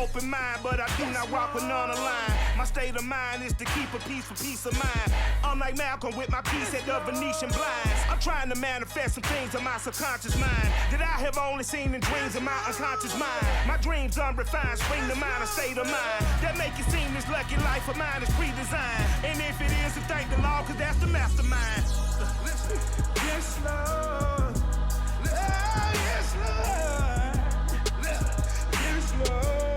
open mind, but I do not walk with none aligned. My state of mind is to keep a peace for peace of mind. I'm like Malcolm with my piece at the Venetian blinds. I'm trying to manifest some things in my subconscious mind that I have only seen in dreams in my unconscious mind. My dreams unrefined, spring to mind, a state of mind that make it seem this lucky life of mine is pre-designed. And if it is, then thank the Lord, cause that's the mastermind. Yes, Lord. Yes, Lord. Yes, Lord.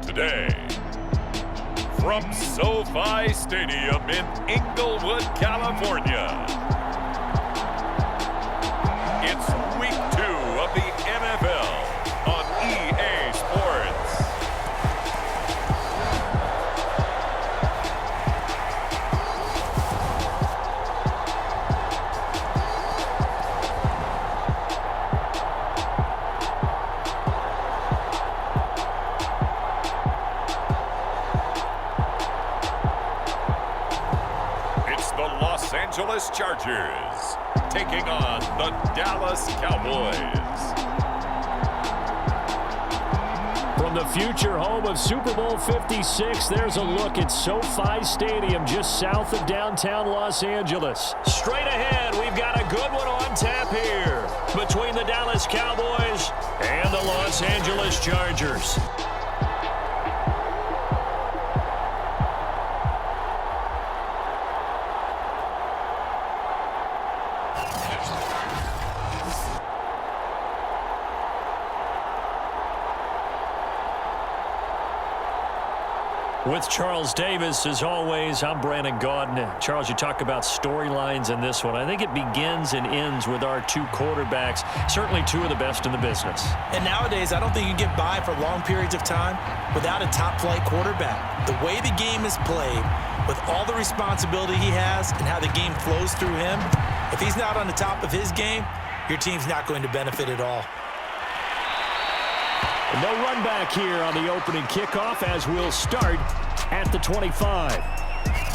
Today, from SoFi Stadium in Inglewood, California, it's Week 2 of the NFL on EA Sports. Los Angeles Chargers taking on the Dallas Cowboys. From the future home of Super Bowl 56, there's a look at SoFi Stadium just south of downtown Los Angeles. Straight ahead, we've got a good one on tap here between the Dallas Cowboys and the Los Angeles Chargers. With Charles Davis, as always, I'm Brandon Gaudin. Charles, you talk about storylines in this one. I think it begins and ends with our two quarterbacks, certainly two of the best in the business. And nowadays, I don't think you can get by for long periods of time without a top-flight quarterback. The way the game is played, with all the responsibility he has and how the game flows through him, if he's not on the top of his game, your team's not going to benefit at all. No run back here on the opening kickoff as we'll start at the 25.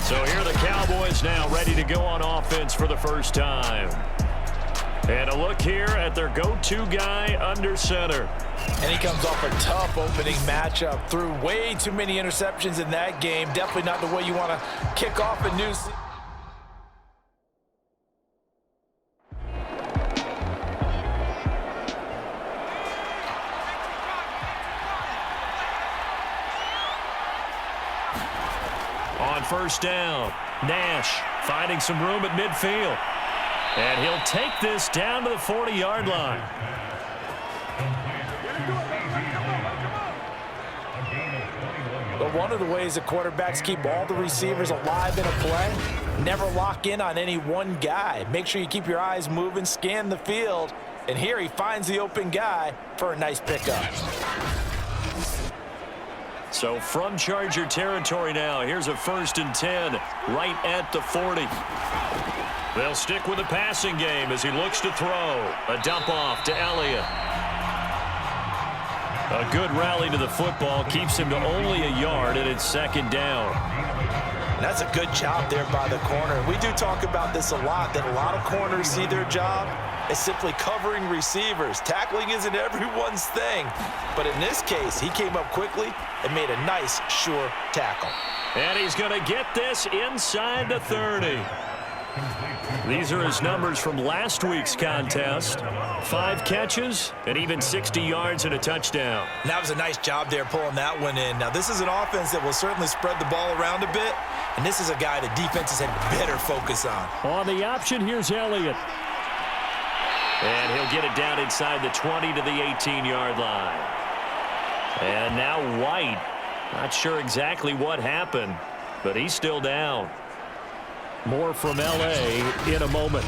So here are the Cowboys now ready to go on offense for the first time. And a look here at their go-to guy under center. And he comes off a tough opening matchup. Threw way too many interceptions in that game. Definitely not the way you want to kick off a new season. On first down, Nash finding some room at midfield. And he'll take this down to the 40-yard line. But one of the ways that quarterbacks keep all the receivers alive in a play, never lock in on any one guy. Make sure you keep your eyes moving, scan the field. And here he finds the open guy for a nice pickup. So from Charger territory now, here's a 1st and 10 right at the 40. They'll stick with the passing game as he looks to throw. A dump off to Elliott. A good rally to the football keeps him to only a yard, and it's 2nd down. That's a good job there by the corner. We do talk about this a lot, that a lot of corners see their job as simply covering receivers. Tackling isn't everyone's thing. But in this case, he came up quickly and made a nice, sure tackle. And he's going to get this inside the 30. These are his numbers from last week's contest. 5 catches and even 60 yards and a touchdown. And that was a nice job there pulling that one in. Now, this is an offense that will certainly spread the ball around a bit. And this is a guy that defenses had better focus on. On the option, here's Elliott. And he'll get it down inside the 20 to the 18-yard line. And now White. Not sure exactly what happened, but he's still down. More from L.A. in a moment.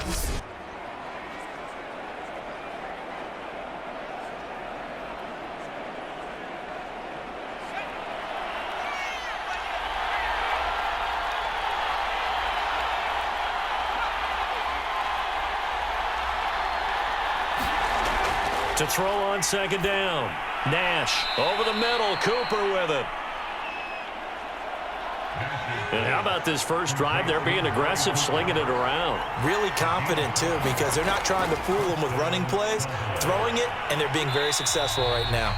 To throw on 2nd down. Nash over the middle. Cooper with it. And how about this first drive? They're being aggressive, slinging it around. Really confident, too, because they're not trying to fool them with running plays, throwing it, and they're being very successful right now.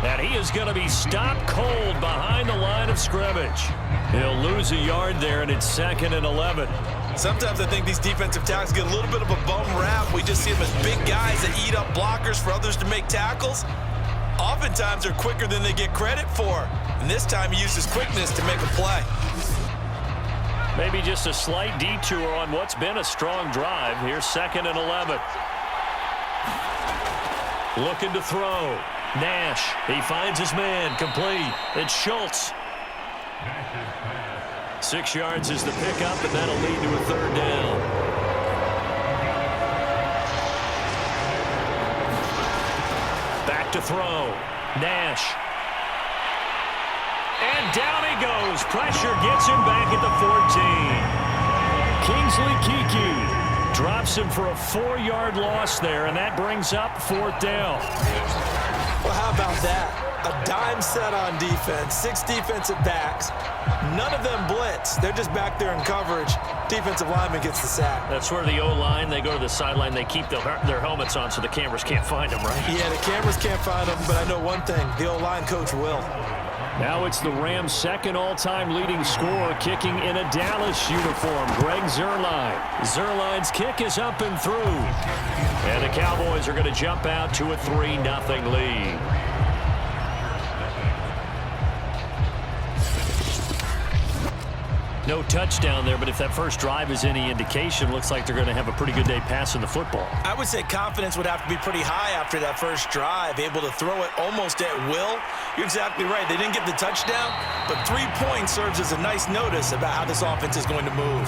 And he is going to be stopped cold behind the line of scrimmage. He'll lose a yard there, and it's 2nd and 11. Sometimes I think these defensive tackles get a little bit of a bum rap. We just see them as big guys that eat up blockers for others to make tackles. Oftentimes, they're quicker than they get credit for. And this time, he uses quickness to make a play. Maybe just a slight detour on what's been a strong drive. Here's 2nd and 11. Looking to throw. Nash, he finds his man, complete. It's Schultz. 6 yards is the pickup, and that'll lead to a 3rd down. Back to throw. Nash. And down he goes. Pressure gets him back at the 14. Kingsley Keke drops him for a 4-yard loss there, and that brings up 4th down. Well, how about that? A dime set on defense, 6 defensive backs. None of them blitz. They're just back there in coverage. Defensive lineman gets the sack. That's where the O-line, they go to the sideline, they keep their helmets on so the cameras can't find them, right? Yeah, the cameras can't find them, but I know one thing. The O-line coach will. Now it's the Rams' 2nd all-time leading scorer kicking in a Dallas uniform, Greg Zuerlein. Zuerlein's kick is up and through. And the Cowboys are going to jump out to a 3-0 lead. No touchdown there, but if that first drive is any indication, looks like they're going to have a pretty good day passing the football. I would say confidence would have to be pretty high after that first drive, able to throw it almost at will. You're exactly right. They didn't get the touchdown, but 3 points serves as a nice notice about how this offense is going to move.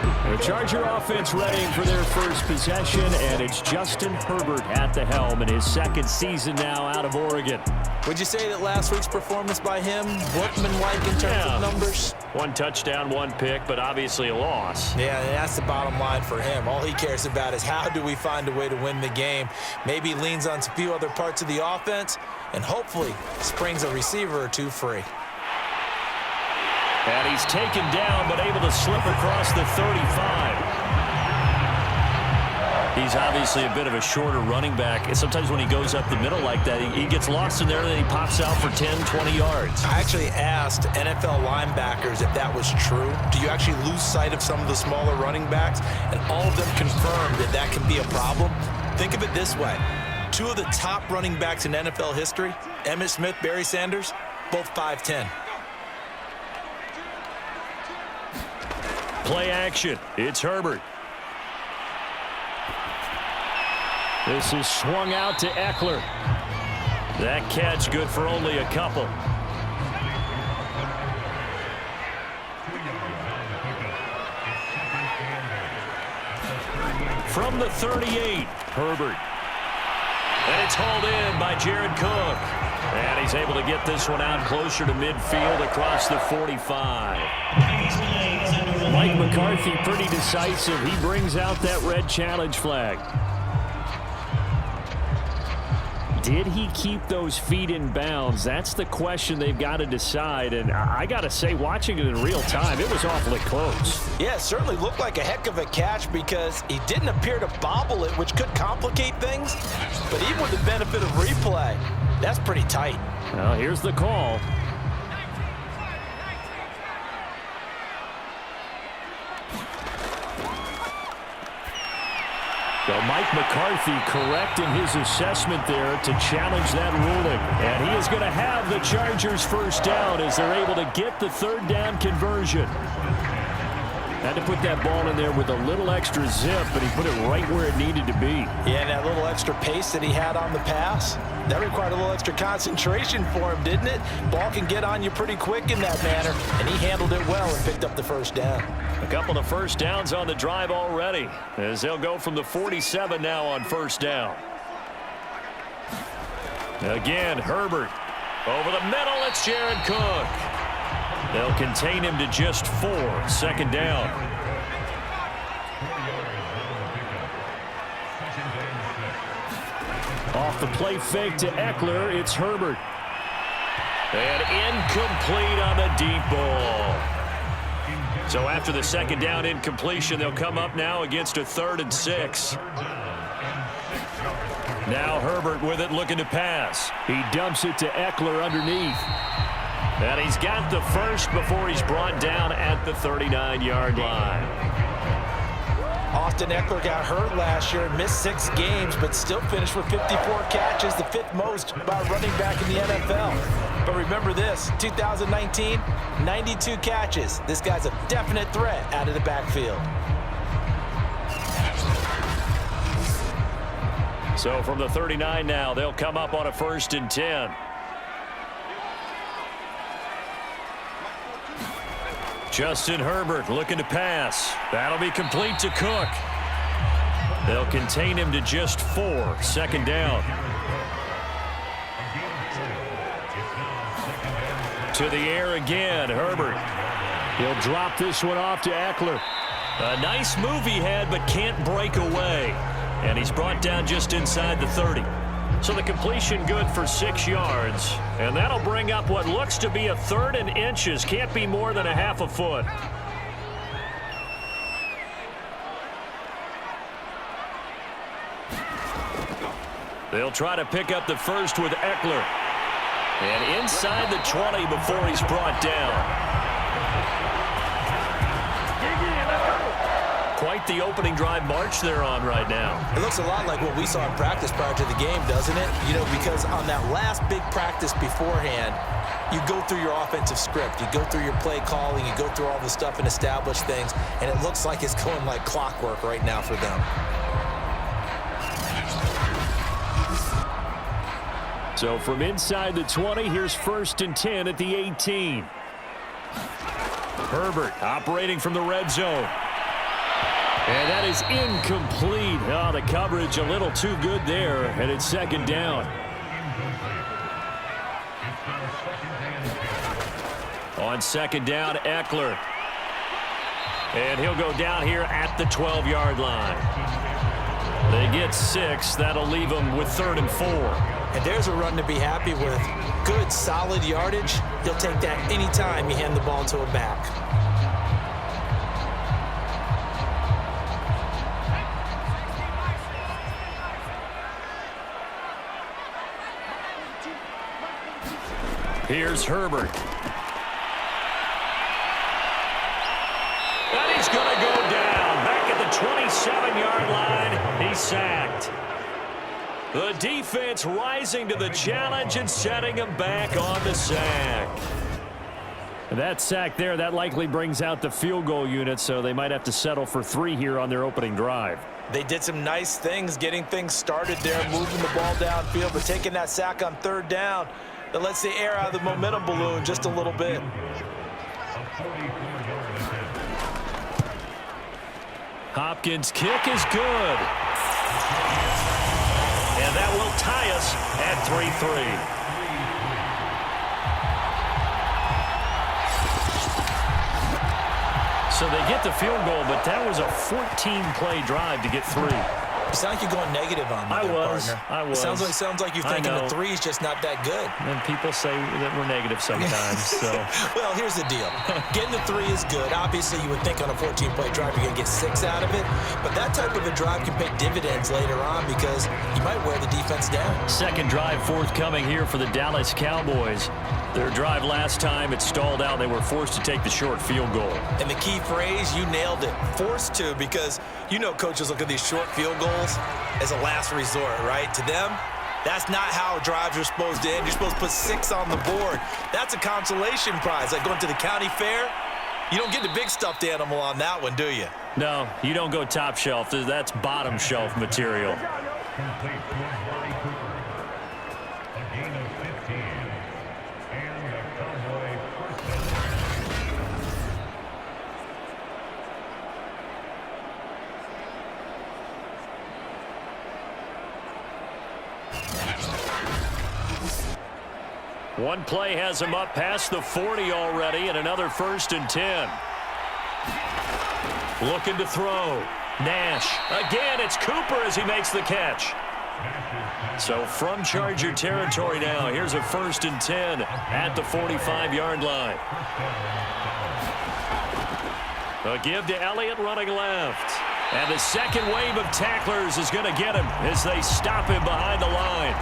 The Charger offense ready for their first possession, and it's Justin Herbert at the helm in his 2nd season now out of Oregon. Would you say that last week's performance by him, workmanlike in terms of numbers? 1 touchdown, 1 pick, but obviously a loss. Yeah, that's the bottom line for him. All he cares about is how do we find a way to win the game. Maybe leans on a few other parts of the offense, and hopefully springs a receiver or 2 free. And he's taken down, but able to slip across the 35. He's obviously a bit of a shorter running back. And sometimes when he goes up the middle like that, he gets lost in there, and then he pops out for 10, 20 yards. I actually asked NFL linebackers if that was true. Do you actually lose sight of some of the smaller running backs? And all of them confirmed that that can be a problem. Think of it this way. 2 of the top running backs in NFL history, Emmitt Smith, Barry Sanders, both 5'10". Play action. It's Herbert. This is swung out to Eckler. That catch good for only a couple. From the 38, Herbert. And it's hauled in by Jared Cook. And he's able to get this one out closer to midfield across the 45. Mike McCarthy pretty decisive. He brings out that red challenge flag. Did he keep those feet in bounds? That's the question they've got to decide. And I got to say, watching it in real time, it was awfully close. Yeah, it certainly looked like a heck of a catch because he didn't appear to bobble it, which could complicate things. But even with the benefit of replay, that's pretty tight. Well, here's the call. So Mike McCarthy correct in his assessment there to challenge that ruling. And he is going to have the Chargers first down as they're able to get the 3rd down conversion. Had to put that ball in there with a little extra zip, but he put it right where it needed to be. Yeah, and that little extra pace that he had on the pass, that required a little extra concentration for him, didn't it? Ball can get on you pretty quick in that manner, and he handled it well and picked up the first down. A couple of first downs on the drive already, as they'll go from the 47 now on first down. Again, Herbert. Over the middle, it's Jared Cook. They'll contain him to just 4. 2nd down. Off the play fake to Eckler, it's Herbert. And incomplete on the deep ball. So after the second down incompletion, they'll come up now against a 3rd and 6. Now Herbert with it, looking to pass. He dumps it to Eckler underneath. And he's got the first before he's brought down at the 39-yard line. Austin Eckler got hurt last year, missed 6 games, but still finished with 54 catches, the 5th most by running back in the NFL. But remember this, 2019, 92 catches. This guy's a definite threat out of the backfield. So from the 39 now, they'll come up on a 1st and 10. Justin Herbert looking to pass. That'll be complete to Cook. They'll contain him to just 4. 2nd down. To the air again, Herbert. He'll drop this one off to Eckler. A nice move he had, but can't break away. And he's brought down just inside the 30. So the completion good for 6 yards. And that'll bring up what looks to be a 3rd and inches. Can't be more than a half a foot. They'll try to pick up the first with Eckler. And inside the 20 before he's brought down. Quite the opening drive march they're on right now. It looks a lot like what we saw in practice prior to the game, doesn't it? You know, because on that last big practice beforehand, you go through your offensive script. You go through your play calling. You go through all the stuff and establish things. And it looks like it's going like clockwork right now for them. So from inside the 20, here's 1st and 10 at the 18. Herbert operating from the red zone. And that is incomplete. Oh, the coverage a little too good there, and it's 2nd down. On 2nd down, Eckler. And he'll go down here at the 12-yard line. They get 6. That'll leave them with 3rd and 4. And there's a run to be happy with. Good, solid yardage. He'll take that anytime you hand the ball to a back. Here's Herbert. And he's going to go down. Back at the 27-yard line, he's sacked. The defense rising to the challenge and setting him back on the sack. That sack there, that likely brings out the field goal unit, so they might have to settle for 3 here on their opening drive. They did some nice things getting things started there, moving the ball downfield, but taking that sack on 3rd down. That lets the air out of the momentum balloon just a little bit. Hopkins' kick is good. And that will tie us at 3-3. So they get the field goal, but that was a 14-play drive to get 3. You sound like you're going negative on me, partner. I was. It sounds like you're thinking the 3 is just not that good. And people say that we're negative sometimes. So. Well, here's the deal. Getting the 3 is good. Obviously, you would think on a 14-play drive you're going to get 6 out of it. But that type of a drive can pay dividends later on because you might wear the defense down. 2nd drive forthcoming here for the Dallas Cowboys. Their drive last time, it stalled out. They were forced to take the short field goal. And the key phrase, you nailed it. Forced to, because you know coaches look at these short field goals as a last resort, right? To them, that's not how drives are supposed to end. You're supposed to put 6 on the board. That's a consolation prize. Like going to the county fair, you don't get the big stuffed animal on that one, do you? No, you don't go top shelf. That's bottom shelf material. One play has him up past the 40 already, and another 1st and 10. Looking to throw. Nash. Again, it's Cooper as he makes the catch. So from Charger territory now, here's a 1st and 10 at the 45-yard line. A give to Elliott running left. And the second wave of tacklers is going to get him as they stop him behind the line.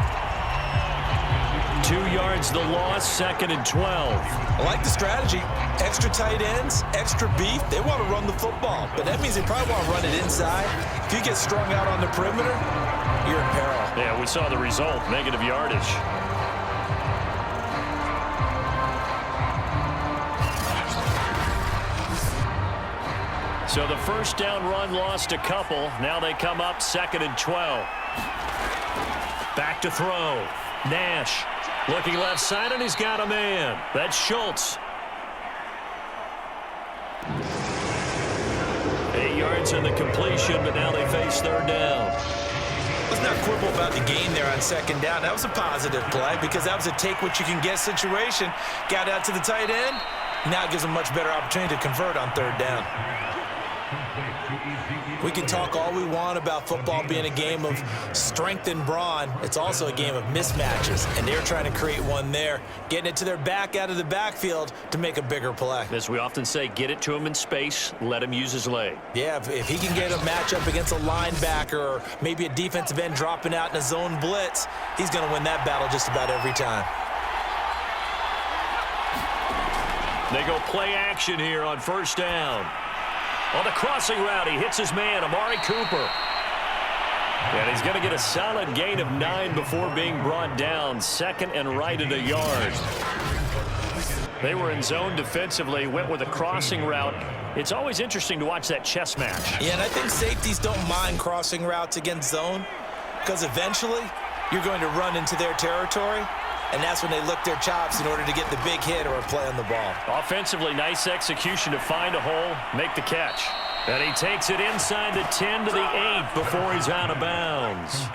2 yards the loss, 2nd and 12. I like the strategy. Extra tight ends, extra beef. They want to run the football, but that means they probably want to run it inside. If you get strung out on the perimeter, you're in peril. Yeah, we saw the result, negative yardage. So the first down run lost a couple. Now they come up 2nd and 12. Back to throw. Nash looking left side, and he's got a man. That's Schultz. 8 yards in the completion, but now they face 3rd down. Let's not quibble about the gain there on 2nd down. That was a positive play because that was a take-what-you-can-get situation. Got out to the tight end. Now it gives them a much better opportunity to convert on 3rd down. We can talk all we want about football being a game of strength and brawn. It's also a game of mismatches, and they're trying to create one there, getting it to their back out of the backfield to make a bigger play. As we often say, get it to him in space, let him use his leg. Yeah, if he can get a matchup against a linebacker or maybe a defensive end dropping out in a zone blitz, he's going to win that battle just about every time. They go play action here on 1st down. On the crossing route, he hits his man, Amari Cooper. And he's going to get a solid gain of 9 before being brought down. 2nd and right at a yard. They were in zone defensively, went with a crossing route. It's always interesting to watch that chess match. Yeah, and I think safeties don't mind crossing routes against zone because eventually you're going to run into their territory. And that's when they lick their chops in order to get the big hit or a play on the ball. Offensively, nice execution to find a hole, make the catch. And he takes it inside the 10 to the 8 before he's out of bounds.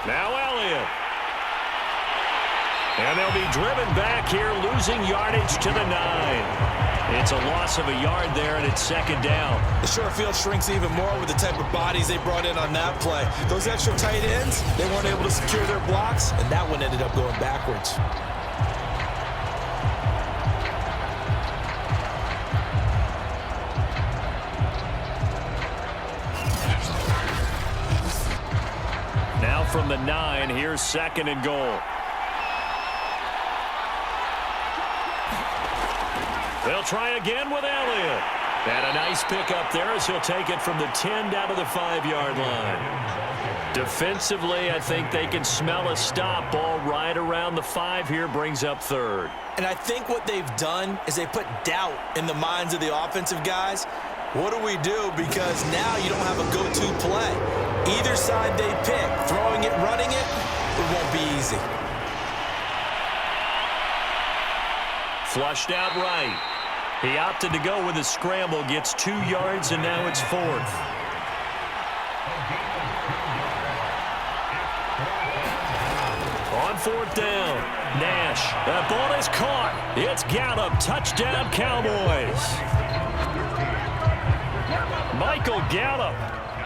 Now Elliott. And they'll be driven back here, losing yardage to the 9. It's a loss of a yard there, and it's 2nd down. The short field shrinks even more with the type of bodies they brought in on that play. Those extra tight ends, they weren't able to secure their blocks, and that one ended up going backwards. Now from the 9, here's 2nd and goal. They'll try again with Elliott. And a nice pickup there as he'll take it from the 10 down to the 5-yard line. Defensively, I think they can smell a stop. Ball right around the 5 here, brings up 3rd. And I think what they've done is they put doubt in the minds of the offensive guys. What do we do? Because now you don't have a go-to play. Either side they pick, throwing it, running it, it won't be easy. Flushed out right. He opted to go with a scramble, gets 2 yards, and now it's 4th. On 4th down, Nash. That ball is caught. It's Gallup. Touchdown, Cowboys. Michael Gallup,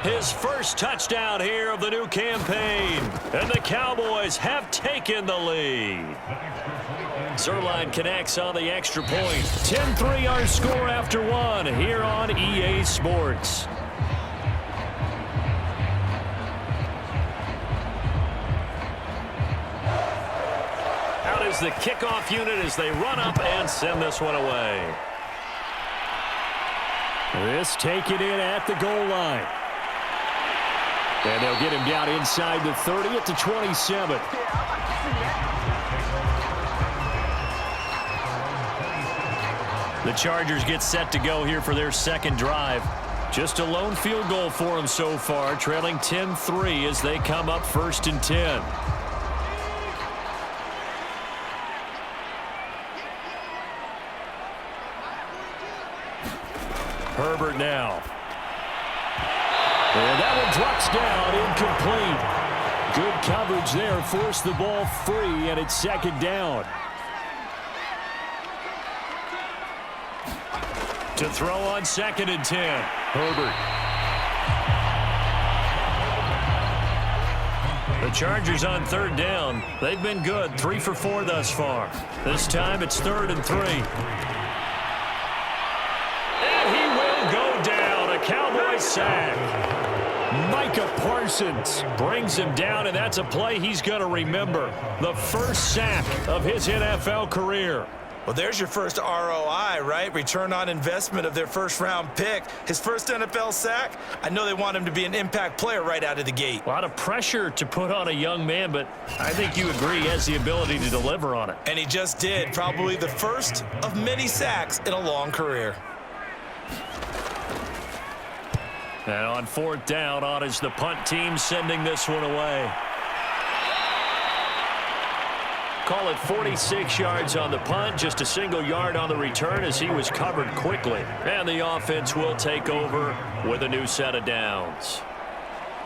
his first touchdown here of the new campaign. And the Cowboys have taken the lead. Zerline connects on the extra point. 10-3 our score after 1 here on EA Sports. Out is the kickoff unit as they run up and send this one away. This taken in at the goal line. And they'll get him down inside the 30 at the 27. The Chargers get set to go here for their 2nd drive. Just a lone field goal for them so far, trailing 10-3 as they come up 1st and 10. Herbert now. And that one drops down, incomplete. Good coverage there, forced the ball free, and it's 2nd down. To throw on 2nd and 10. Herbert. The Chargers on 3rd down. They've been good, 3 for 4 thus far. This time it's 3rd and 3. And he will go down. A Cowboys sack. Micah Parsons brings him down, and that's a play he's going to remember. The first sack of his NFL career. Well, there's your first ROI, right? Return on investment of their first-round pick. His first NFL sack. I know they want him to be an impact player right out of the gate. A lot of pressure to put on a young man, but I think you agree he has the ability to deliver on it. And he just did. Probably the first of many sacks in a long career. And on 4th down, on is the punt team sending this one away. Call it 46 yards on the punt, just a single yard on the return as he was covered quickly. And the offense will take over with a new set of downs.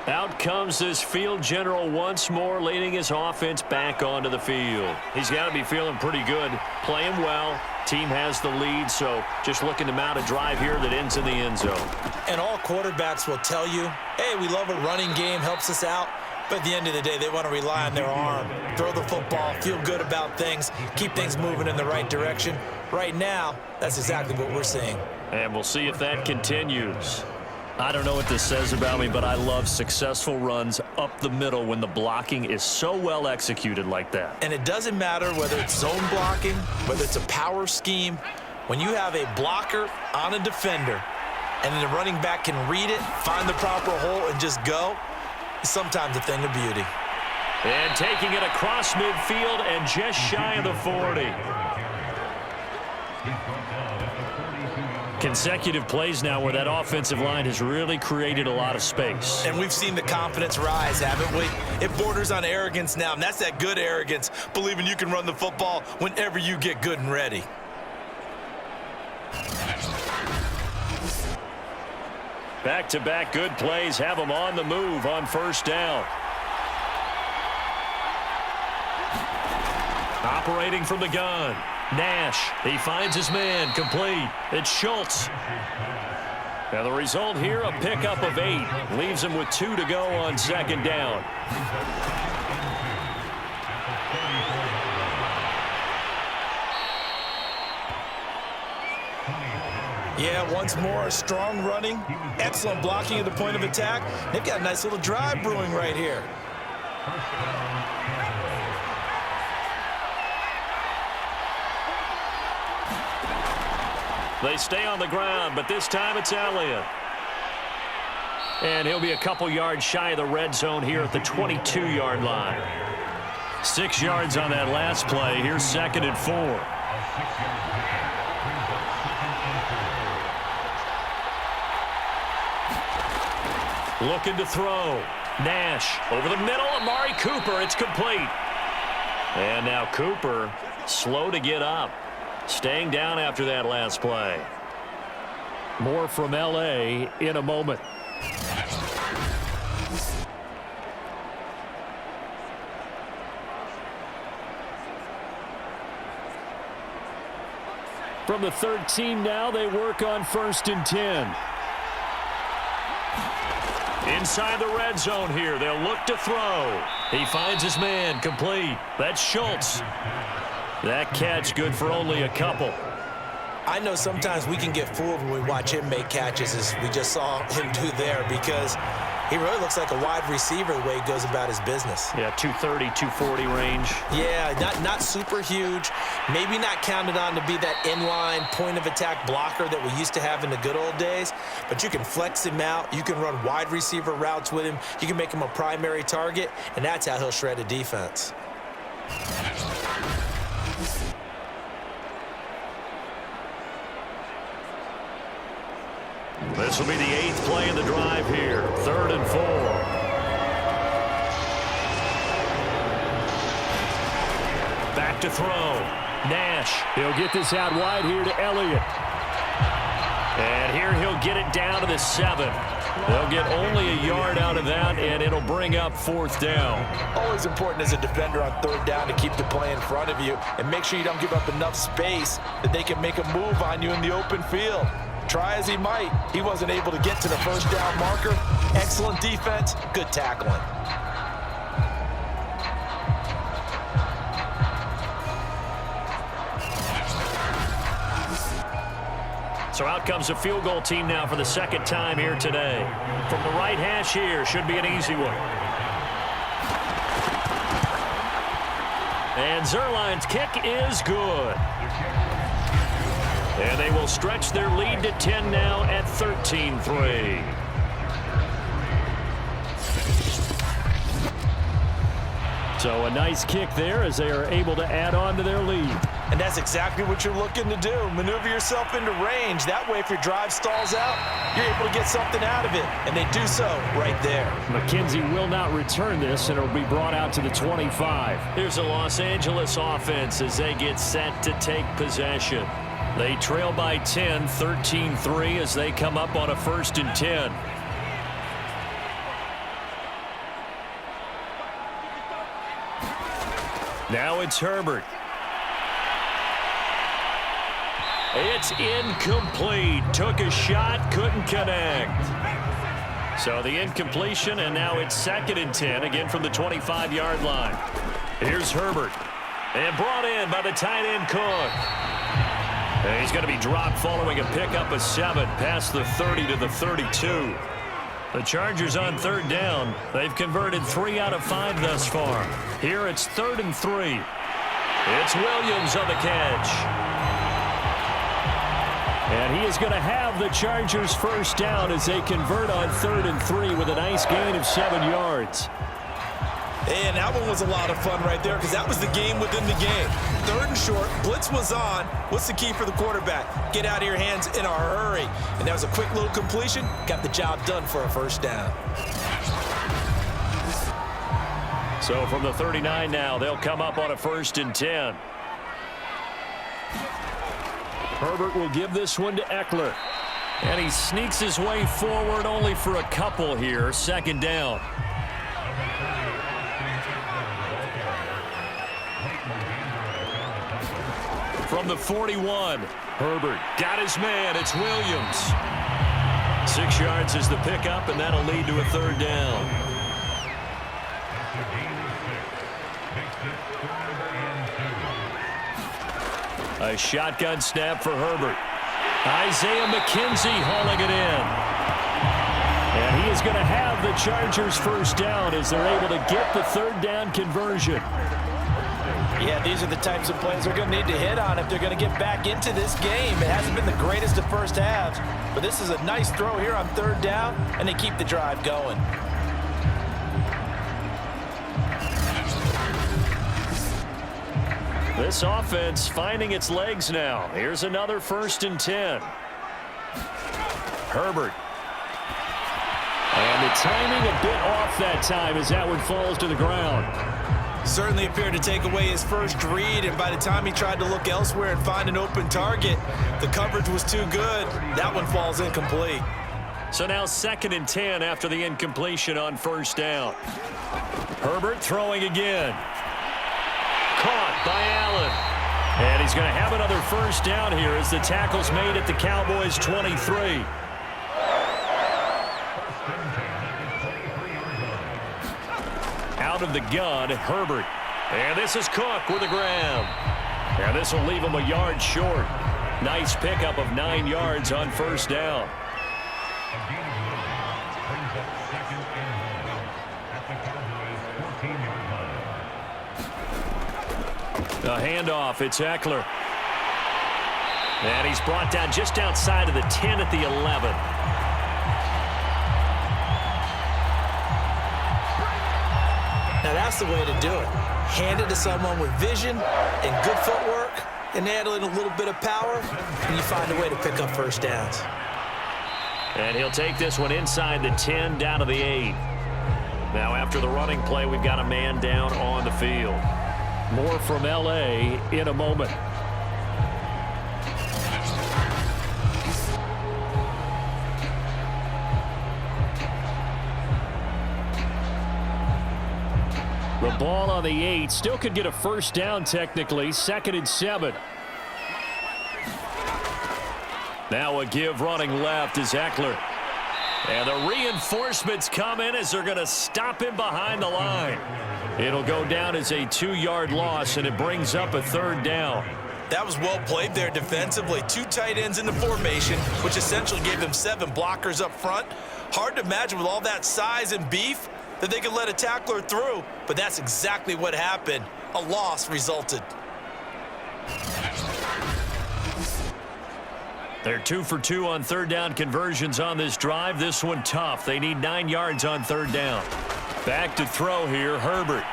Out comes this field general once more, leading his offense back onto the field. He's got to be feeling pretty good, playing well. Team has the lead, so just looking to mount a drive here that ends in the end zone. And all quarterbacks will tell you, hey, we love a running game, helps us out. But at the end of the day, they want to rely on their arm, throw the football, feel good about things, keep things moving in the right direction. Right now, that's exactly what we're seeing. And we'll see if that continues. I don't know what this says about me, but I love successful runs up the middle when the blocking is so well executed like that. And it doesn't matter whether it's zone blocking, whether it's a power scheme. When you have a blocker on a defender and then the running back can read it, find the proper hole, and just go, it's sometimes a thing of beauty. And taking it across midfield and just shy of the 40. Consecutive plays now where that offensive line has really created a lot of space. And we've seen the confidence rise, haven't we? It borders on arrogance now, and that's that good arrogance, believing you can run the football whenever you get good and ready. Back-to-back good plays have them on the move on 1st down. Operating from the gun. Nash, he finds his man, complete. It's Schultz. Now the result here, a pickup of 8. Leaves him with 2 to go on 2nd down. Yeah, once more, strong running, excellent blocking at the point of attack. They've got a nice little drive brewing right here. They stay on the ground, but this time it's Elliott. And he'll be a couple yards shy of the red zone here at the 22-yard line. 6 yards on that last play. Here's 2nd and 4. Looking to throw. Nash over the middle. Amari Cooper. It's complete. And now Cooper slow to get up. Staying down after that last play. More from L.A. in a moment. From the 13 now, they work on 1st and 10. Inside the red zone here, they'll look to throw. He finds his man, complete. That's Schultz. That catch good for only a couple. I know sometimes we can get fooled when we watch him make catches, as we just saw him do there, because he really looks like a wide receiver the way he goes about his business. Yeah, 230, 240 range. Yeah, not super huge. Maybe not counted on to be that inline point-of-attack blocker that we used to have in the good old days, but you can flex him out. You can run wide receiver routes with him. You can make him a primary target, and that's how he'll shred a defense. This will be the 8th play of the drive here. 3rd and 4. Back to throw. Nash. He'll get this out wide here to Elliott. And here he'll get it down to the 7. They'll get only a yard out of that, and it'll bring up 4th down. Always important as a defender on 3rd down to keep the play in front of you and make sure you don't give up enough space that they can make a move on you in the open field. Try as he might, he wasn't able to get to the first down marker. Excellent defense, good tackling. So out comes a field goal team now for the second time here today. From the right hash here, should be an easy one. And Zuerlein's kick is good. And they will stretch their lead to 10 now at 13-3. So a nice kick there as they are able to add on to their lead. And that's exactly what you're looking to do. Maneuver yourself into range. That way, if your drive stalls out, you're able to get something out of it. And they do so right there. McKenzie will not return this, and it'll be brought out to the 25. Here's a Los Angeles offense as they get set to take possession. They trail by 10, 13-3 as they come up on a 1st and 10. Now it's Herbert. It's incomplete. Took a shot, couldn't connect. So the incompletion, and now it's 2nd and 10, again from the 25-yard line. Here's Herbert. And brought in by the tight end Cook. And he's going to be dropped following a pickup of 7 past the 30 to the 32. The Chargers on 3rd down. They've converted 3 out of 5 thus far. Here it's 3rd and 3. It's Williams on the catch. And he is going to have the Chargers first down as they convert on 3rd and 3 with a nice gain of 7 yards. And that one was a lot of fun right there because that was the game within the game. 3rd and short, blitz was on. What's the key for the quarterback? Get out of your hands in a hurry. And that was a quick little completion. Got the job done for a first down. So from the 39 now, they'll come up on a 1st and 10. Herbert will give this one to Eckler. And he sneaks his way forward only for a couple here. 2nd down. From the 41, Herbert got his man. It's Williams. 6 yards is the pickup, and that'll lead to a 3rd down. A shotgun snap for Herbert. Isaiah McKenzie hauling it in. And he is going to have the Chargers first down as they're able to get the 3rd down conversion. Yeah, these are the types of plays they're going to need to hit on if they're going to get back into this game. It hasn't been the greatest of first halves, but this is a nice throw here on 3rd down, and they keep the drive going. This offense finding its legs now. Here's another 1st and 10. Herbert. And the timing a bit off that time as that one falls to the ground. Certainly appeared to take away his first read, and by the time he tried to look elsewhere and find an open target, the coverage was too good. That one falls incomplete. So now 2nd and 10 after the incompletion on 1st down. Herbert throwing again. Caught by Allen. And he's going to have another first down here as the tackle's made at the Cowboys' 23. Out of the gun, Herbert. And this is Cook with a grab. And this will leave him a yard short. Nice pickup of 9 yards on 1st down. A handoff, it's Eckler. And he's brought down just outside of the 10 at the 11. Now that's the way to do it. Hand it to someone with vision and good footwork, and add in a little bit of power, and you find a way to pick up first downs. And he'll take this one inside the 10 down to the 8. Now after the running play, we've got a man down on the field. More from L.A. in a moment. The ball on the 8. Still could get a first down technically. 2nd and 7. Now a give running left is Eckler. And the reinforcements come in as they're going to stop him behind the line. It'll go down as a 2-yard loss, and it brings up a 3rd down. That was well played there defensively. 2 tight ends in the formation, which essentially gave them 7 blockers up front. Hard to imagine with all that size and beef that they could let a tackler through, but that's exactly what happened. A loss resulted. They're 2 for 2 on 3rd down conversions on this drive. This one tough. They need 9 yards on 3rd down. Back to throw here, Herbert.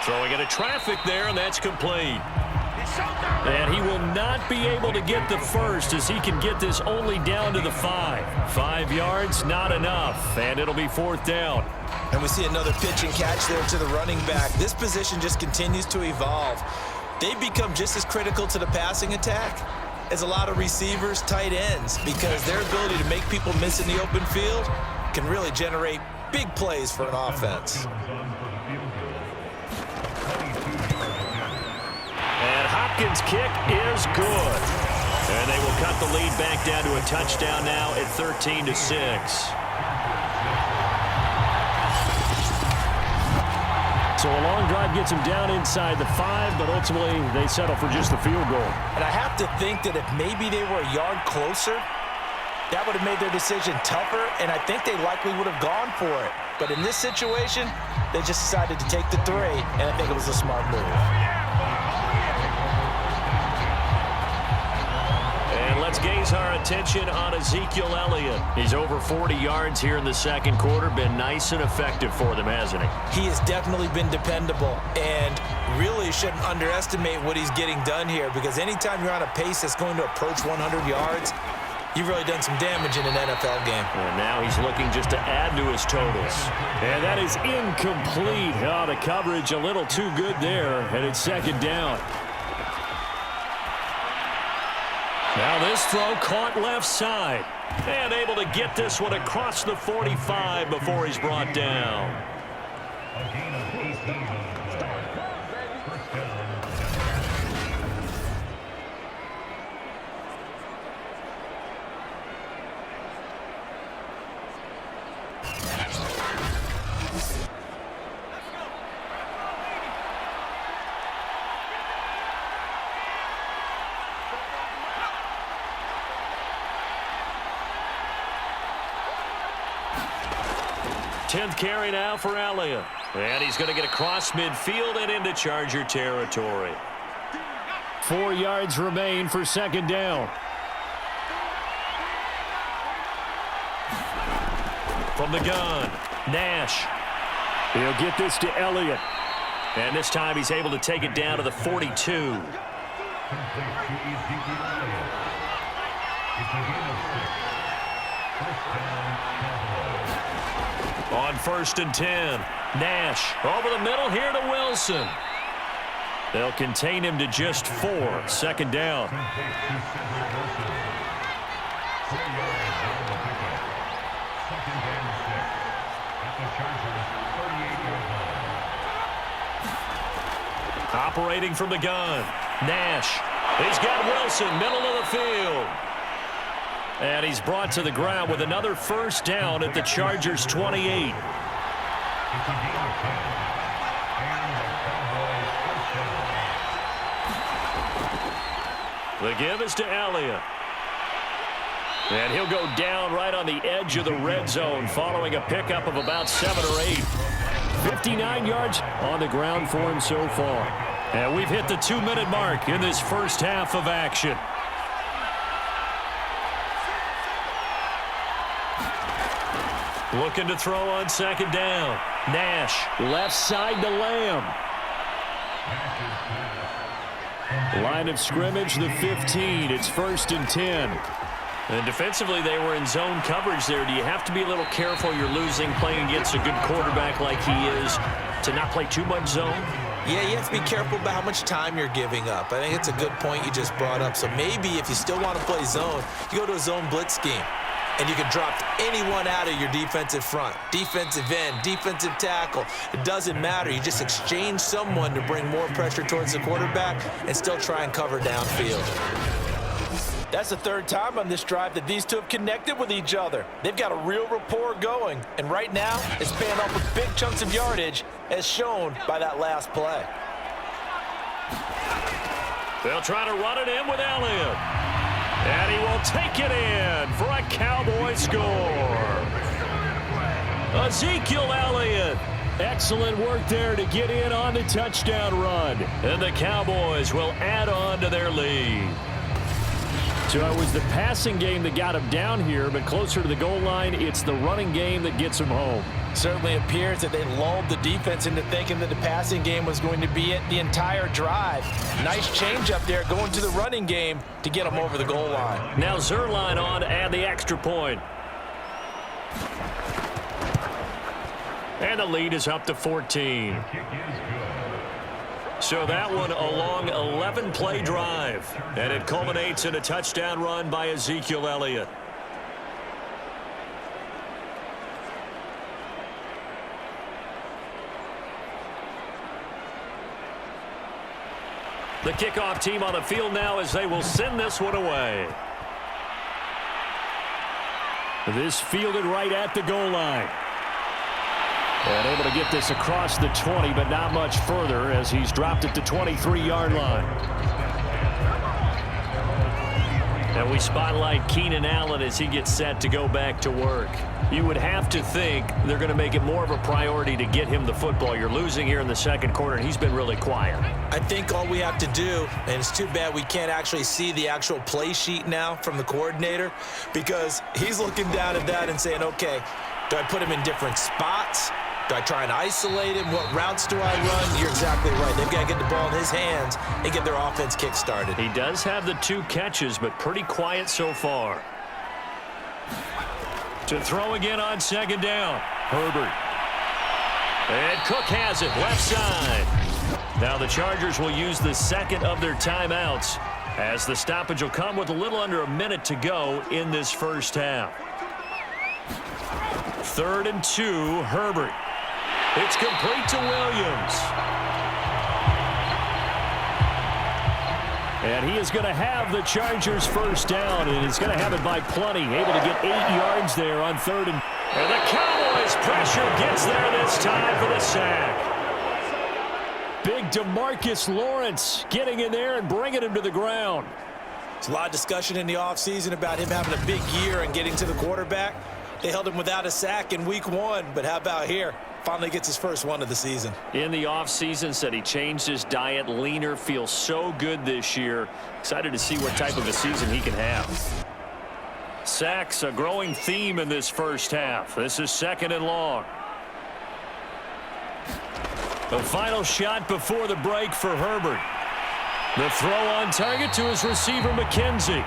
Throwing into traffic there, and that's complete. And he will not be able to get the first as he can get this only down to the 5. 5 yards, not enough, and it'll be 4th down. And we see another pitch and catch there to the running back. This position just continues to evolve. They become just as critical to the passing attack as a lot of receivers, tight ends, because their ability to make people miss in the open field can really generate big plays for an offense. And Hopkins' kick is good. And they will cut the lead back down to a touchdown now at 13-6. So a long drive gets them down inside the 5, but ultimately they settle for just the field goal. And I have to think that if maybe they were a yard closer, that would have made their decision tougher, and I think they likely would have gone for it. But in this situation, they just decided to take the 3, and I think it was a smart move. And let's gaze our attention on Ezekiel Elliott. He's over 40 yards here in the 2nd quarter. Been nice and effective for them, hasn't he? He has definitely been dependable, and really shouldn't underestimate what he's getting done here, because anytime you're on a pace that's going to approach 100 yards, you've really done some damage in an NFL game. And now he's looking just to add to his totals. And that is incomplete. Oh, the coverage a little too good there, and it's 2nd down. Now this throw caught left side. And able to get this one across the 45 before he's brought down. Tenth carry now for Elliott. And he's going to get across midfield and into Charger territory. 4 yards remain for 2nd down. From the gun, Nash. He'll get this to Elliott. And this time he's able to take it down to the 42. On 1st and 10, Nash over the middle here to Wilson. They'll contain him to just 4. 2nd down. Operating from the gun, Nash. He's got Wilson, middle of the field. And he's brought to the ground with another 1st down at the Chargers' 28. The give is to Elliott. And he'll go down right on the edge of the red zone following a pickup of about 7 or 8. 59 yards on the ground for him so far. And we've hit the 2-minute mark in this first half of action. Looking to throw on 2nd down. Nash, left side to Lamb. Line of scrimmage, the 15. It's 1st and 10. And defensively, they were in zone coverage there. Do you have to be a little careful? You're losing, playing against a good quarterback like he is, to not play too much zone? Yeah, you have to be careful about how much time you're giving up. I think it's a good point you just brought up. So maybe if you still want to play zone, you go to a zone blitz scheme. And you can drop anyone out of your defensive front. Defensive end, defensive tackle. It doesn't matter. You just exchange someone to bring more pressure towards the quarterback and still try and cover downfield. That's the third time on this drive that these two have connected with each other. They've got a real rapport going, and right now it's paying off with big chunks of yardage, as shown by that last play. They'll try to run it in with Elliott. And he will take it in for a Cowboy score. Ezekiel Elliott. Excellent work there to get in on the touchdown run. And the Cowboys will add on to their lead. So it was the passing game that got him down here, but closer to the goal line, it's the running game that gets him home. Certainly appears that they lulled the defense into thinking that the passing game was going to be it the entire drive. Nice change up there going to the running game to get them over the goal line. Now Zerline on to add the extra point. And the lead is up to 14. So that one a long 11-play drive. And it culminates in a touchdown run by Ezekiel Elliott. The kickoff team on the field now as they will send this one away. This fielded right at the goal line. And able to get this across the 20, but not much further as he's dropped it to 23-yard line. And we spotlight Keenan Allen as he gets set to go back to work. You would have to think they're going to make it more of a priority to get him the football. You're losing here in the second quarter, and he's been really quiet. I think all we have to do, and it's too bad we can't actually see the actual play sheet now from the coordinator, because he's looking down at that and saying, okay, do I put him in different spots? Do I try and isolate him? What routes do I run? You're exactly right. They've got to get the ball in his hands and get their offense kick-started. He does have the 2 catches, but pretty quiet so far. To throw again on second down. Herbert. And Cook has it left side. Now the Chargers will use the second of their timeouts as the stoppage will come with a little under a minute to go in this first half. 3rd and 2, Herbert. It's complete to Williams. And he is going to have the Chargers first down, and he's going to have it by plenty. Able to get 8 yards there on 3rd and... And the Cowboys pressure gets there this time for the sack. Big DeMarcus Lawrence getting in there and bringing him to the ground. There's a lot of discussion in the offseason about him having a big year and getting to the quarterback. They held him without a sack in week 1, but how about here? Finally gets his first one of the season. In the offseason, said he changed his diet, leaner, feels so good this year. Excited to see what type of a season he can have. Sacks, a growing theme in this first half. This is 2nd and long. The final shot before the break for Herbert. The throw on target to his receiver, McKenzie.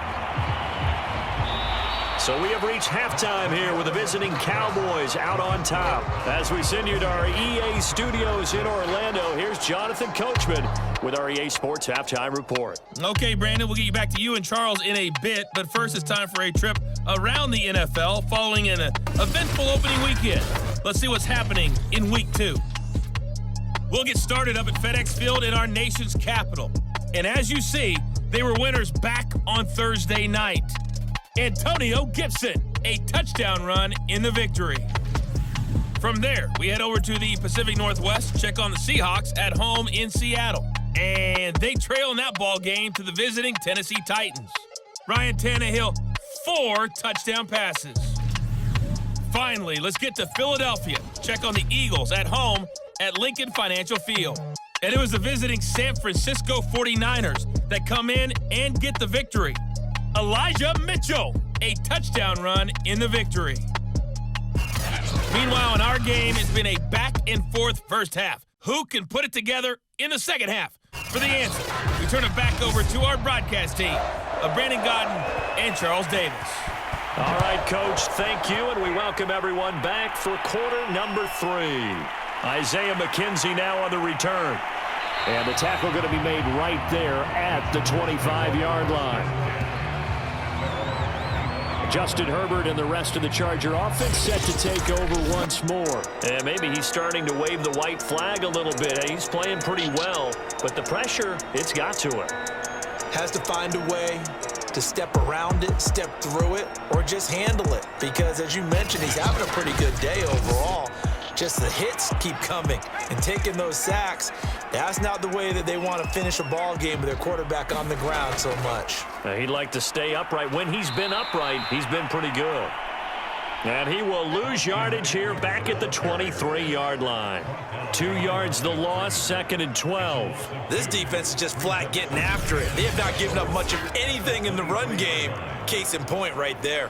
So we have reached halftime here with the visiting Cowboys out on top. As we send you to our EA studios in Orlando, here's Jonathan Coachman with our EA Sports Halftime Report. Okay, Brandon, we'll get you back to you and Charles in a bit, but first it's time for a trip around the NFL following an eventful opening weekend. Let's see what's happening in Week 2. We'll get started up at FedEx Field in our nation's capital. And as you see, they were winners back on Thursday night. Antonio Gibson, a touchdown run in the victory. From there, we head over to the Pacific Northwest, check on the Seahawks at home in Seattle. And they trail in that ball game to the visiting Tennessee Titans. Ryan Tannehill, 4 touchdown passes. Finally, let's get to Philadelphia. Check on the Eagles at home at Lincoln Financial Field. And it was the visiting San Francisco 49ers that come in and get the victory. Elijah Mitchell, a touchdown run in the victory. Meanwhile, in our game, it's been a back-and-forth first half. Who can put it together in the second half? For the answer, we turn it back over to our broadcast team of Brandon Godden and Charles Davis. All right, Coach, thank you, and we welcome everyone back for quarter number 3. Isaiah McKenzie now on the return. And the tackle going to be made right there at the 25-yard line. Justin Herbert and the rest of the Charger offense set to take over once more. And maybe he's starting to wave the white flag a little bit. He's playing pretty well, but the pressure, it's got to him. Has to find a way to step around it, step through it, or just handle it. Because as you mentioned, he's having a pretty good day overall. Just the hits keep coming and taking those sacks. That's not the way that they want to finish a ball game with their quarterback on the ground so much. He'd like to stay upright. When he's been upright, he's been pretty good. And he will lose yardage here back at the 23-yard line. 2 yards the loss, 2nd and 12. This defense is just flat getting after it. They have not given up much of anything in the run game. Case in point right there.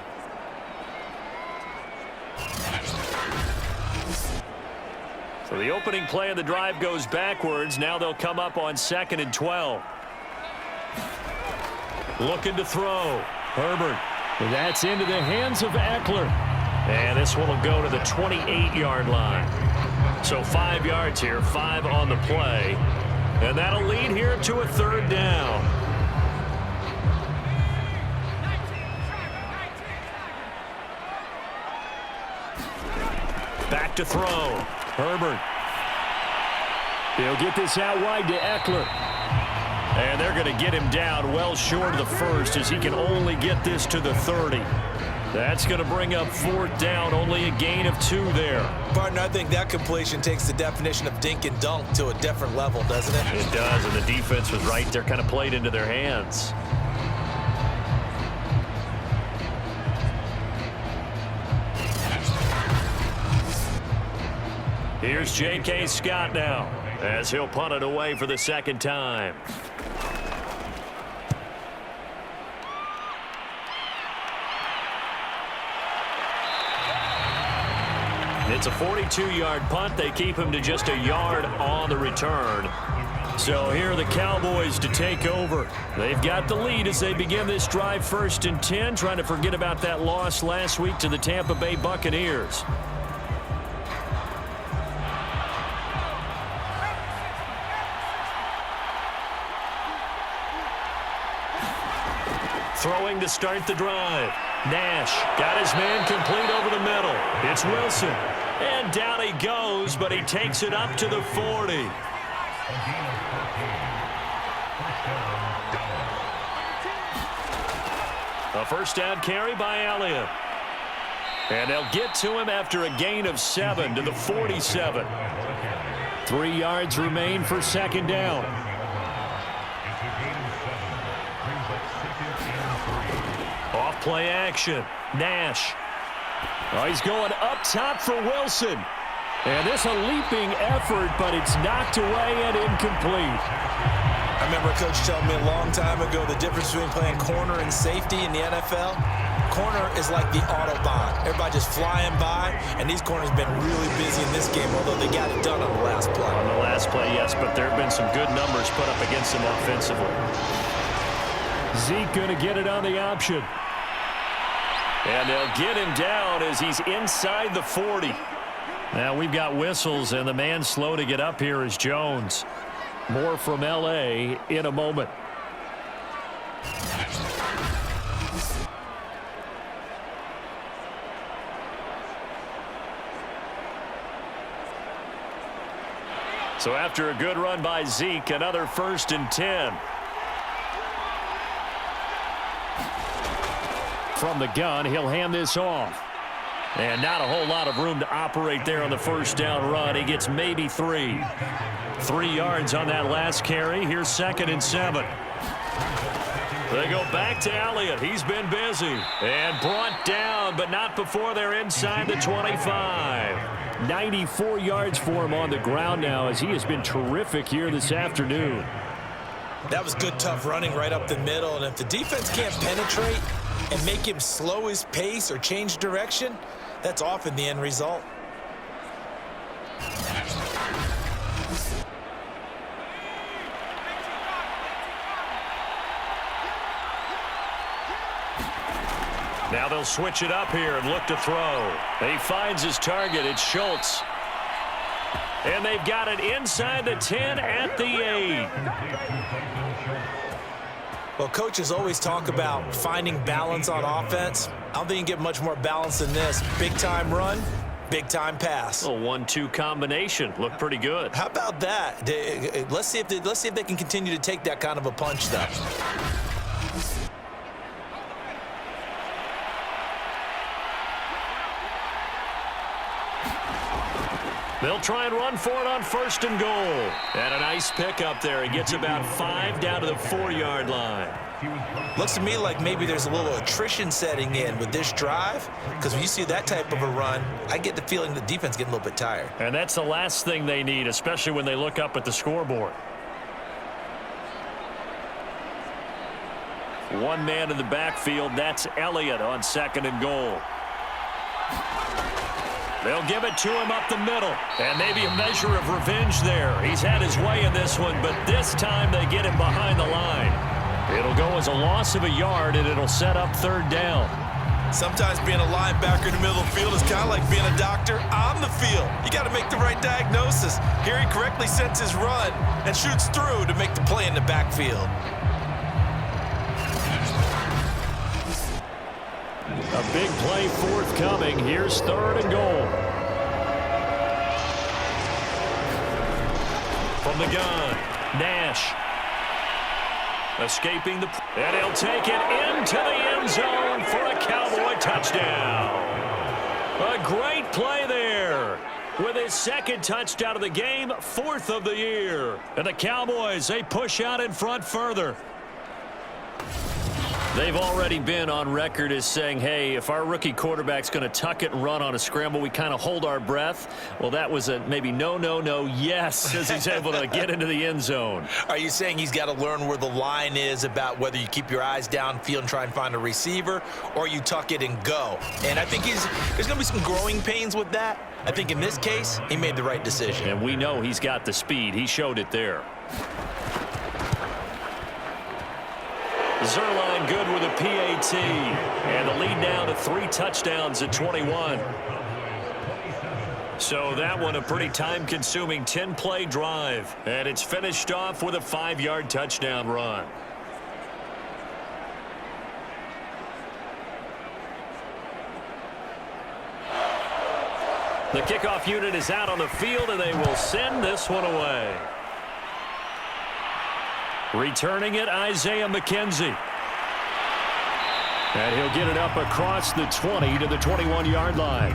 So the opening play of the drive goes backwards. Now they'll come up on 2nd and 12. Looking to throw. Herbert. That's into the hands of Eckler. And this one will go to the 28-yard line. So 5 yards here, 5 on the play. And that'll lead here to a 3rd down. Back to throw. Herbert. He'll get this out wide to Eckler. And they're going to get him down well short of the first as he can only get this to the 30. That's going to bring up 4th down, only a gain of 2 there. Partner, I think that completion takes the definition of dink and dunk to a different level, doesn't it? It does, and the defense was right there, kind of played into their hands. Here's J.K. Scott now, as he'll punt it away for the 2nd time. It's a 42-yard punt. They keep him to just a yard on the return. So here are the Cowboys to take over. They've got the lead as they begin this drive, 1st and 10, trying to forget about that loss last week to the Tampa Bay Buccaneers. Throwing to start the drive. Nash got his man complete over the middle. It's Wilson. And down he goes, but he takes it up to the 40. A 1st down carry by Elliott. And they'll get to him after a gain of 7 to the 47. 3 yards remain for 2nd down. Off play action. Nash. Oh, he's going up top for Wilson. And this a leaping effort, but it's knocked away and incomplete. I remember a coach telling me a long time ago the difference between playing corner and safety in the NFL. Corner is like the Autobahn. Everybody just flying by, and these corners have been really busy in this game, although they got it done on the last play. On the last play, yes, but there have been some good numbers put up against them offensively. Zeke going to get it on the option. And they'll get him down as he's inside the 40. Now we've got whistles, and the man slow to get up here is Jones. More from L.A. in a moment. So after a good run by Zeke, another 1st and 10. From the gun, he'll hand this off. And not a whole lot of room to operate there on the 1st down run. He gets maybe 3. 3 yards on that last carry. Here's 2nd and 7. They go back to Elliott. He's been busy. And brought down, but not before they're inside the 25. 94 yards for him on the ground now as he has been terrific here this afternoon. That was good, tough running right up the middle. And if the defense can't penetrate and make him slow his pace or change direction, that's often the end result. Now they'll switch it up here and look to throw. He finds his target. It's Schultz. And they've got it inside the 10 at the 8. Well, coaches always talk about finding balance on offense. I don't think you can get much more balance than this. Big-time run, big-time pass. A 1-2 combination. Looked pretty good. How about that? Let's see if they can continue to take that kind of a punch, though. They'll try and run for it on 1st and goal. And a nice pickup there. He gets about 5 down to the 4-yard line. Looks to me like maybe there's a little attrition setting in with this drive, because when you see that type of a run, I get the feeling the defense getting a little bit tired. And that's the last thing they need, especially when they look up at the scoreboard. One man in the backfield, that's Elliott on 2nd and goal. They'll give it to him up the middle. And maybe a measure of revenge there. He's had his way in this one, but this time they get him behind the line. It'll go as a loss of a yard, and it'll set up 3rd down. Sometimes being a linebacker in the middle of the field is kind of like being a doctor on the field. You got to make the right diagnosis. Here he correctly sets his run and shoots through to make the play in the backfield. A big play forthcoming. Here's 3rd and goal. From the gun, Nash. Escaping the... And he'll take it into the end zone for a Cowboy touchdown. A great play there. With his 2nd touchdown of the game, 4th of the year. And the Cowboys, they push out in front further. They've already been on record as saying, hey, if our rookie quarterback's going to tuck it and run on a scramble, we kind of hold our breath. Well, that was a maybe no, yes, as he's able to get into the end zone. Are you saying he's got to learn where the line is about whether you keep your eyes downfield and try and find a receiver, or you tuck it and go? And I think there's going to be some growing pains with that. I think in this case, he made the right decision. And we know he's got the speed. He showed it there. Zerline good with a PAT. And the lead now to 3 touchdowns at 21. So that one a pretty time-consuming 10-play drive. And it's finished off with a 5-yard touchdown run. The kickoff unit is out on the field, and they will send this one away. Returning it, Isaiah McKenzie. And he'll get it up across the 20 to the 21-yard line.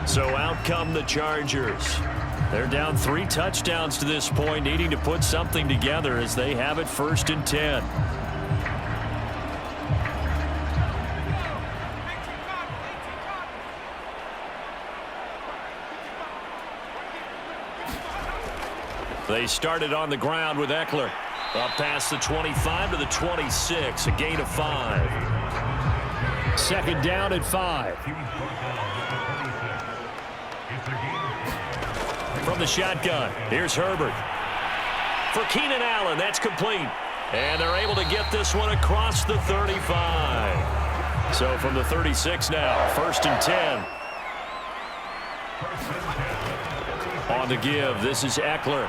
So out come the Chargers. They're down 3 touchdowns to this point, needing to put something together as they have it 1st and 10. They started on the ground with Eckler. Up past the 25 to the 26, a gain of 5. 2nd down at 5. From the shotgun, here's Herbert. For Keenan Allen, that's complete. And they're able to get this one across the 35. So from the 36 now, 1st and 10. On the give, this is Eckler.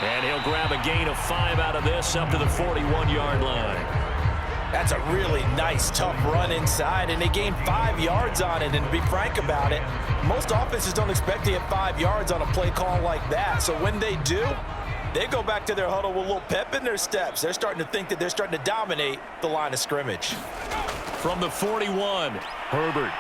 And he'll grab a gain of 5 out of this up to the 41-yard line. That's a really nice, tough run inside, and they gained 5 yards on it. And to be frank about it, most offenses don't expect to get 5 yards on a play call like that. So when they do, they go back to their huddle with a little pep in their steps. They're starting to think that they're starting to dominate the line of scrimmage. From the 41, Herbert.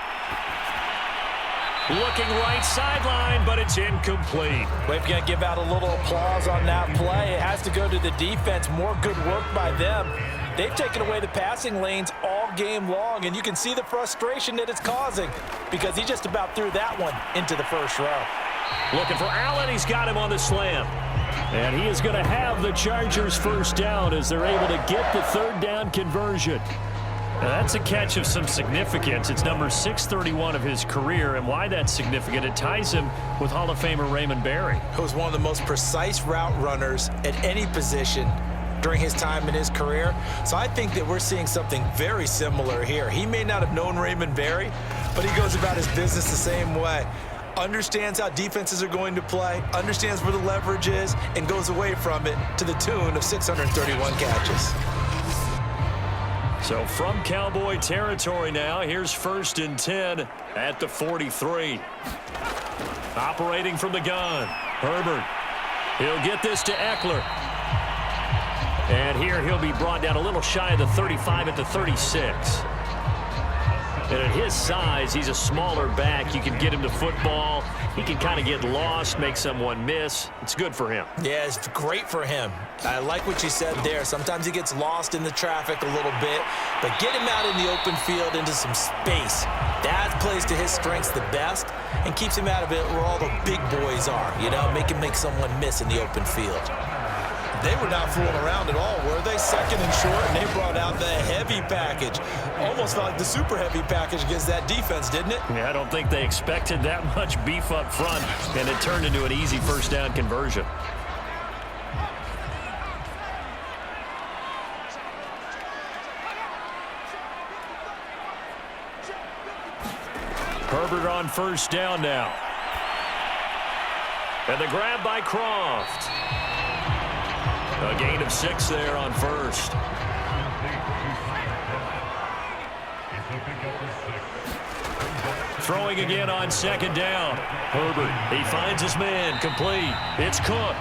Looking right sideline, but it's incomplete. Well, if you're going to give out a little applause on that play, it has to go to the defense. More good work by them. They've taken away the passing lanes all game long, and you can see the frustration that it's causing because he just about threw that one into the 1st row. Looking for Allen. He's got him on the slam. And he is going to have the Chargers 1st down as they're able to get the 3rd down conversion. Now that's a catch of some significance. It's number 631 of his career, and why that's significant, it ties him with Hall of Famer Raymond Berry. Who was one of the most precise route runners at any position during his time in his career. So I think that we're seeing something very similar here. He may not have known Raymond Berry, but he goes about his business the same way. Understands how defenses are going to play, understands where the leverage is, and goes away from it to the tune of 631 catches. So from Cowboy territory now, here's 1st and 10 at the 43. Operating from the gun, Herbert. He'll get this to Eckler. And here he'll be brought down a little shy of the 35 at the 36. And at his size, he's a smaller back. You can get him to football. He can kind of get lost, make someone miss. It's good for him. Yeah, it's great for him. I like what you said there. Sometimes he gets lost in the traffic a little bit, but get him out in the open field into some space. That plays to his strengths the best and keeps him out of it where all the big boys are, you know, make him make someone miss in the open field. They were not fooling around at all, were they? Second and short, and they brought out the heavy package. Almost felt like the super heavy package against that defense, didn't it? Yeah, I don't think they expected that much beef up front, and it turned into an easy first down conversion. Herbert on first down now. And the grab by Croft. A gain of 6 there on first. Throwing again on second down. Herbert, he finds his man, complete. It's Cook.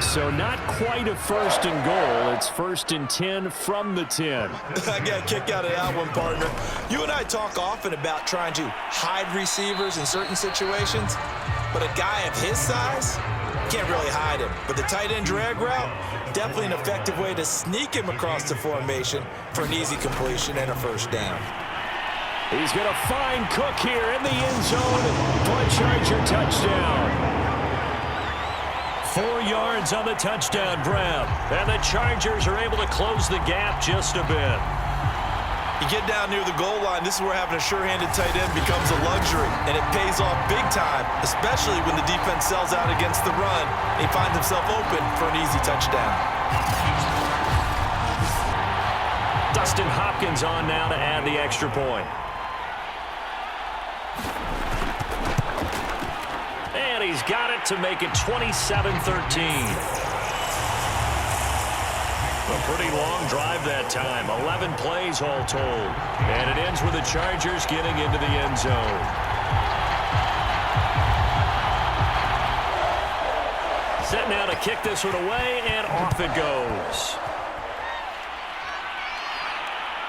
So not quite a first and goal. It's 1st and 10 from the 10. I got a kick out of that one, partner. You and I talk often about trying to hide receivers in certain situations, but a guy of his size can't really hide him. But the tight end drag route, definitely an effective way to sneak him across the formation for an easy completion and a first down. He's going to find Cook here in the end zone for a Charger touchdown. 4 yards on the touchdown grab, and the Chargers are able to close the gap just a bit. You get down near the goal line, this is where having a sure-handed tight end becomes a luxury, and it pays off big time, especially when the defense sells out against the run, and he finds himself open for an easy touchdown. Dustin Hopkins on now to add the extra point. And he's got it to make it 27-13. A pretty long drive that time. 11 plays all told. And it ends with the Chargers getting into the end zone. Set now to kick this one away, and off it goes.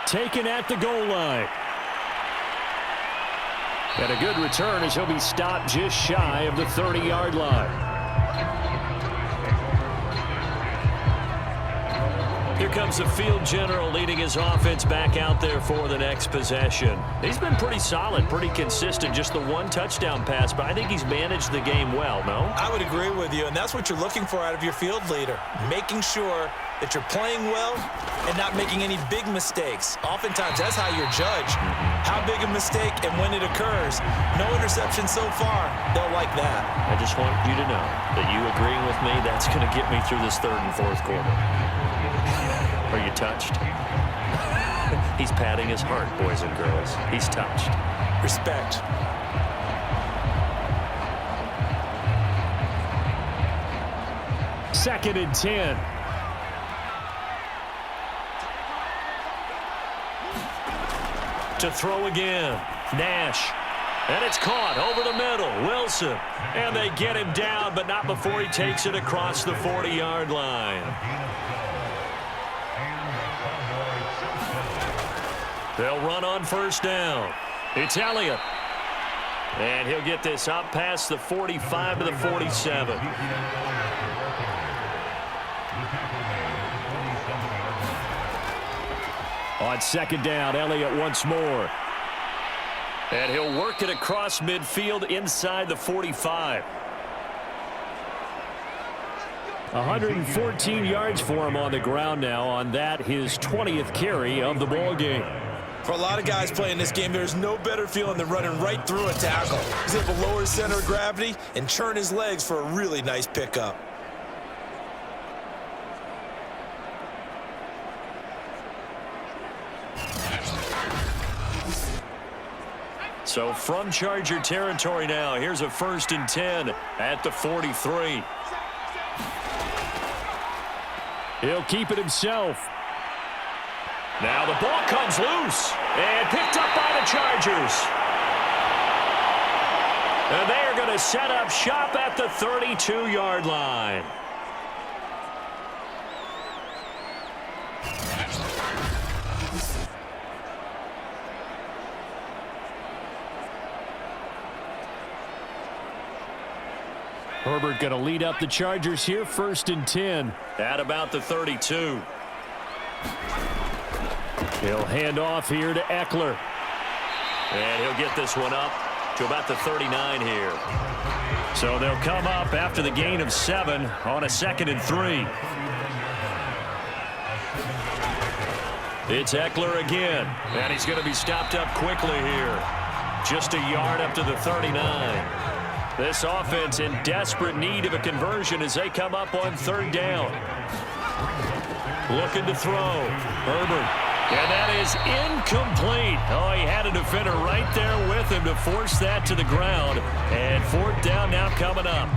Taken at the goal line. And a good return as he'll be stopped just shy of the 30-yard line. Here comes the field general leading his offense back out there for the next possession. He's been pretty solid, pretty consistent, just the one touchdown pass, but I think he's managed the game well, no? I would agree with you, and that's what you're looking for out of your field leader, making sure that you're playing well and not making any big mistakes. Oftentimes, that's how you're judged. How big a mistake and when it occurs. No interception so far. They'll like that. I just want you to know that you agreeing with me, that's going to get me through this third and fourth quarter. Are you touched? He's patting his heart, boys and girls. He's touched. Respect. Second and 10. To throw again. Nash. And it's caught over the middle. Wilson. And they get him down, but not before he takes it across the 40-yard line. They'll run on first down. It's Elliott. And he'll get this up past the 45 to the 47. On second down, Elliott once more. And he'll work it across midfield inside the 45. 114 yards for him on the ground now. On that, his 20th carry of the ball game. For a lot of guys playing this game, there's no better feeling than running right through a tackle. He's able to lower his center of gravity and churn his legs for a really nice pickup. So from Charger territory now, here's a 1st and 10 at the 43. He'll keep it himself. Now the ball comes loose and picked up by the Chargers. And they are going to set up shop at the 32-yard line. Herbert going to lead up the Chargers here, 1st and 10. At about the 32. He'll hand off here to Eckler. And he'll get this one up to about the 39 here. So they'll come up after the gain of 7 on a 2nd and 3. It's Eckler again. And he's going to be stopped up quickly here. Just a yard up to the 39. This offense in desperate need of a conversion as they come up on 3rd down. Looking to throw. Herbert. And that is incomplete. Oh, he had a defender right there with him to force that to the ground. And 4th down now coming up.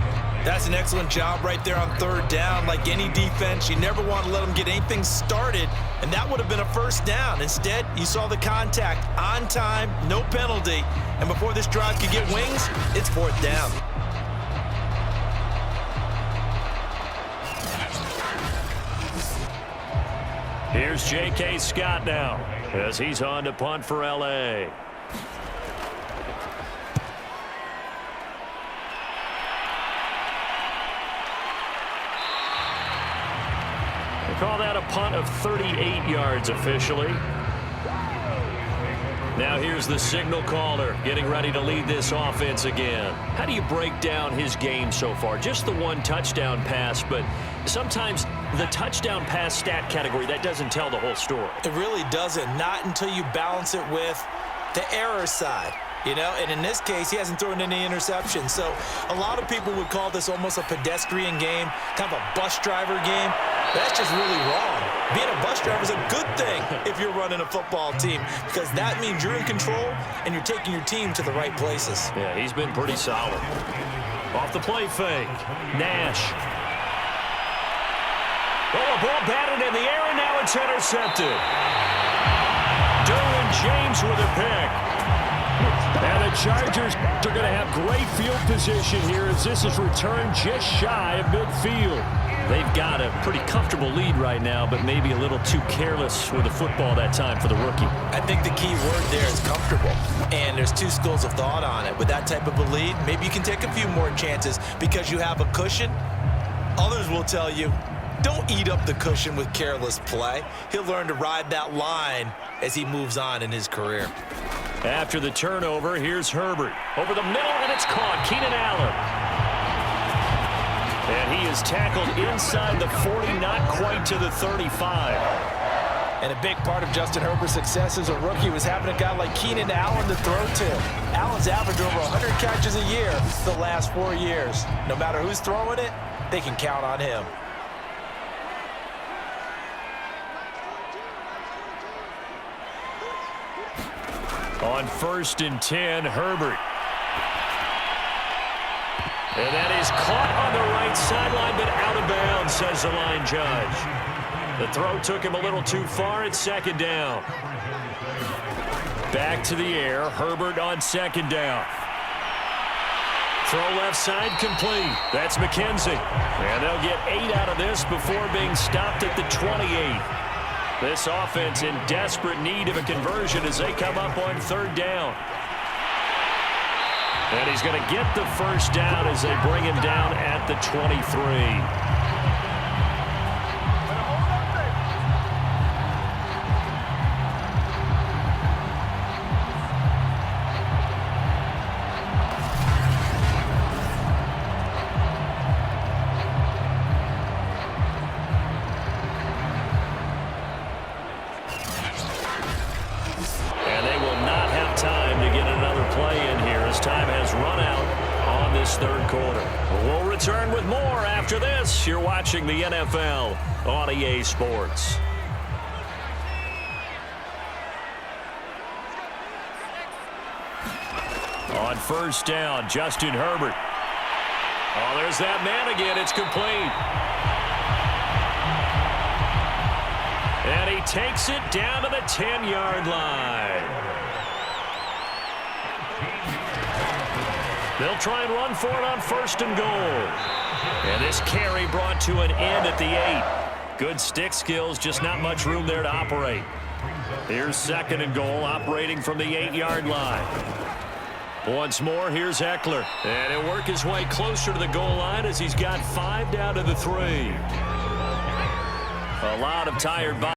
That's an excellent job right there on 3rd down. Like any defense, you never want to let them get anything started, and that would have been a 1st down. Instead, you saw the contact on time, no penalty, and before this drive could get wings, it's 4th down. Here's J.K. Scott now as he's on to punt for L.A. Call that a punt of 38 yards officially. Now here's the signal caller getting ready to lead this offense again. How do you break down his game so far? Just the 1 touchdown pass, but sometimes the touchdown pass stat category, that doesn't tell the whole story. It really doesn't, not until you balance it with the error side. You know, and in this case, he hasn't thrown any interceptions. So a lot of people would call this almost a pedestrian game, kind of a bus driver game. That's just really wrong. Being a bus driver is a good thing if you're running a football team, because that means you're in control and you're taking your team to the right places. Yeah, he's been pretty solid. Off the play fake. Nash. Oh, a ball batted in the air, and now it's intercepted. Derwin James with a pick. And the Chargers are going to have great field position here as this is returned just shy of midfield. They've got a pretty comfortable lead right now, but maybe a little too careless with the football that time for the rookie. I think the key word there is comfortable, and there's 2 schools of thought on it. With that type of a lead, maybe you can take a few more chances because you have a cushion. Others will tell you, don't eat up the cushion with careless play. He'll learn to ride that line as he moves on in his career. After the turnover, here's Herbert. Over the middle, and it's caught. Keenan Allen. And he is tackled inside the 40, not quite to the 35. And a big part of Justin Herbert's success as a rookie was having a guy like Keenan Allen to throw to. Allen's averaged over 100 catches a year the last 4 years. No matter who's throwing it, they can count on him. On 1st and 10, Herbert. And that is caught on the right sideline, but out of bounds, says the line judge. The throw took him a little too far. It's 2nd down. Back to the air. Herbert on 2nd down. Throw left side complete. That's McKenzie. And they'll get 8 out of this before being stopped at the 28. This offense in desperate need of a conversion as they come up on 3rd down. And he's going to get the 1st down as they bring him down at the 23. Time has run out on this 3rd quarter. We'll return with more after this. You're watching the NFL on EA Sports. On 1st down, Justin Herbert. Oh, there's that man again. It's complete. And he takes it down to the 10-yard line. They'll try and run for it on 1st and goal. And this carry brought to an end at the 8. Good stick skills, just not much room there to operate. Here's 2nd and goal, operating from the 8-yard line. Once more, here's Eckler. And he'll work his way closer to the goal line as he's got 5 down to the 3. A lot of tired bodies.